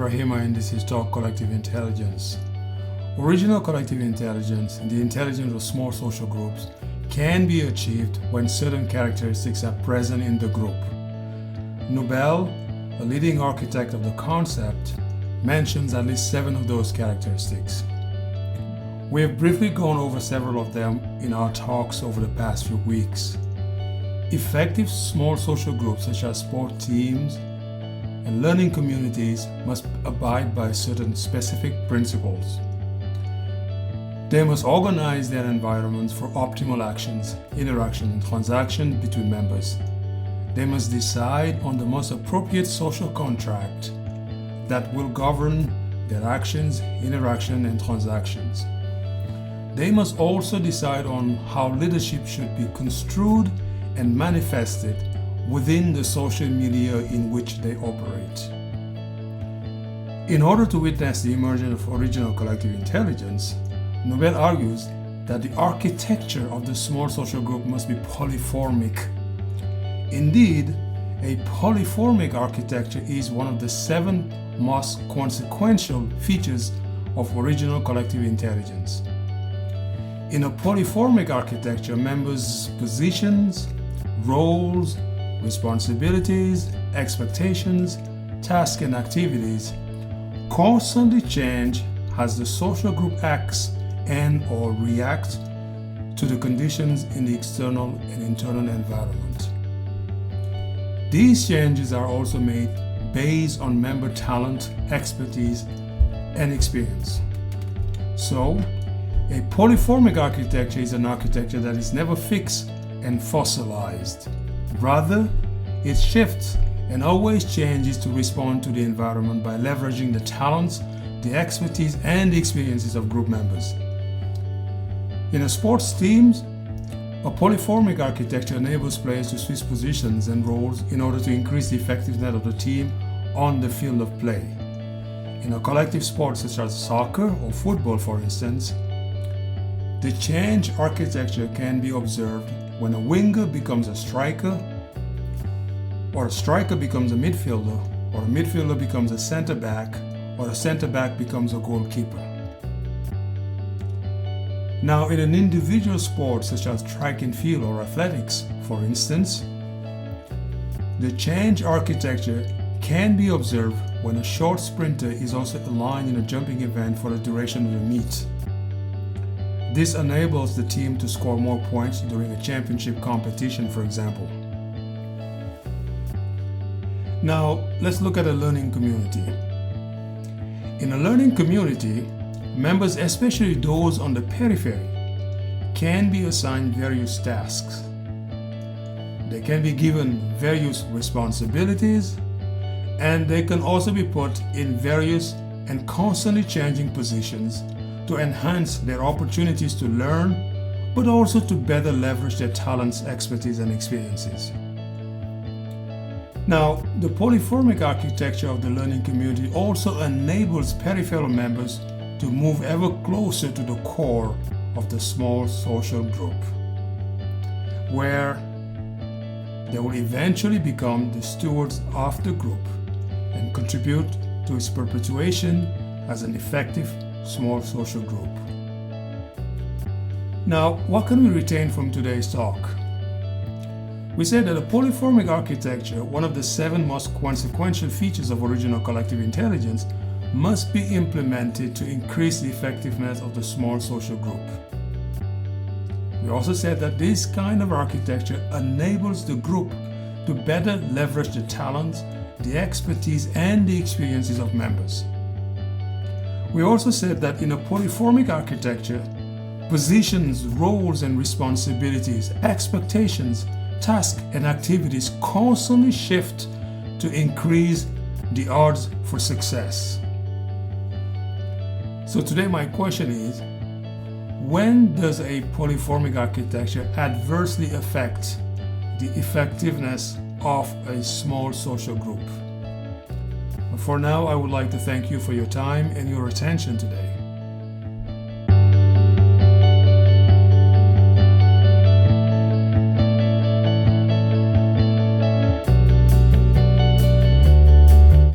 Rahima and this is Talk Collective Intelligence. Original collective intelligence and the intelligence of small social groups can be achieved when certain characteristics are present in the group. Nobel, a leading architect of the concept, mentions at least 7 of those characteristics. We have briefly gone over several of them in our talks over the past few weeks. Effective small social groups such as sport teams and learning communities must abide by certain specific principles. They must organize their environments for optimal actions, interaction, and transaction between members. They must decide on the most appropriate social contract that will govern their actions, interaction, and transactions. They must also decide on how leadership should be construed and manifested within the social milieu in which they operate. In order to witness the emergence of original collective intelligence, Nobel argues that the architecture of the small social group must be polyformic. Indeed, a polyformic architecture is one of the 7 most consequential features of original collective intelligence. In a polyformic architecture, members' positions, roles, responsibilities, expectations, tasks, and activities constantly change as the social group acts and/or reacts to the conditions in the external and internal environment. These changes are also made based on member talent, expertise, and experience. So, a polyformic architecture is an architecture that is never fixed and fossilized. Rather, it shifts and always changes to respond to the environment by leveraging the talents, the expertise, and the experiences of group members. In a sports team, a polyformic architecture enables players to switch positions and roles in order to increase the effectiveness of the team on the field of play. In a collective sport such as soccer or football, for instance, the change architecture can be observed when a winger becomes a striker, or a striker becomes a midfielder, or a midfielder becomes a center back, or a center back becomes a goalkeeper. Now, in an individual sport such as track and field or athletics, for instance, the change architecture can be observed when a short sprinter is also aligned in a jumping event for the duration of the meet. This enables the team to score more points during a championship competition, for example. Now, let's look at a learning community. In a learning community, members, especially those on the periphery, can be assigned various tasks. They can be given various responsibilities, and they can also be put in various and constantly changing positions to enhance their opportunities to learn, but also to better leverage their talents, expertise, and experiences. Now, the polyformic architecture of the learning community also enables peripheral members to move ever closer to the core of the small social group, where they will eventually become the stewards of the group and contribute to its perpetuation as an effective small social group. Now, what can we retain from today's talk? We said that a polyformic architecture, one of the 7 most consequential features of original collective intelligence, must be implemented to increase the effectiveness of the small social group. We also said that this kind of architecture enables the group to better leverage the talents, the expertise, and the experiences of members. We also said that in a polyformic architecture, positions, roles, and responsibilities, expectations, tasks, and activities constantly shift to increase the odds for success. So today my question is, when does a polyformic architecture adversely affect the effectiveness of a small social group? But for now, I would like to thank you for your time and your attention today.